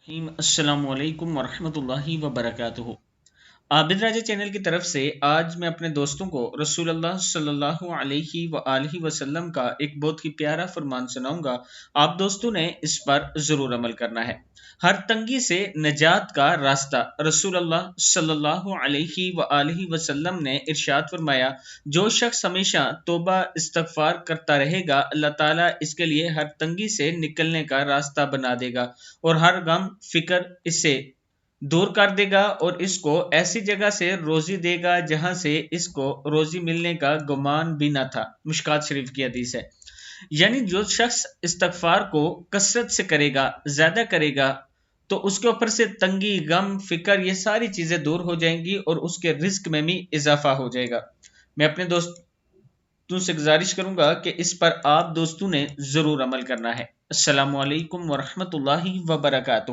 السلام علیکم ورحمۃ اللہ وبرکاتہ۔ عابد راجہ چینل کی طرف سے آج میں اپنے دوستوں کو رسول اللہ صلی اللہ علیہ وآلہ وسلم کا ایک بہت ہی پیارا فرمان سناؤں گا۔ آپ دوستوں نے اس پر ضرور عمل کرنا ہے۔ ہر تنگی سے نجات کا راستہ۔ رسول اللہ صلی اللہ علیہ وآلہ وسلم نے ارشاد فرمایا، جو شخص ہمیشہ توبہ استغفار کرتا رہے گا، اللہ تعالیٰ اس کے لیے ہر تنگی سے نکلنے کا راستہ بنا دے گا اور ہر غم فکر اس سے دور کر دے گا اور اس کو ایسی جگہ سے روزی دے گا جہاں سے اس کو روزی ملنے کا گمان بھی نہ تھا۔ مشکات شریف کی حدیث ہے۔ یعنی جو شخص استغفار کو کثرت سے کرے گا، زیادہ کرے گا، تو اس کے اوپر سے تنگی، غم، فکر، یہ ساری چیزیں دور ہو جائیں گی اور اس کے رزق میں بھی اضافہ ہو جائے گا۔ میں اپنے دوستوں سے گزارش کروں گا کہ اس پر آپ دوستوں نے ضرور عمل کرنا ہے۔ السلام علیکم ورحمۃ اللہ وبرکاتہ۔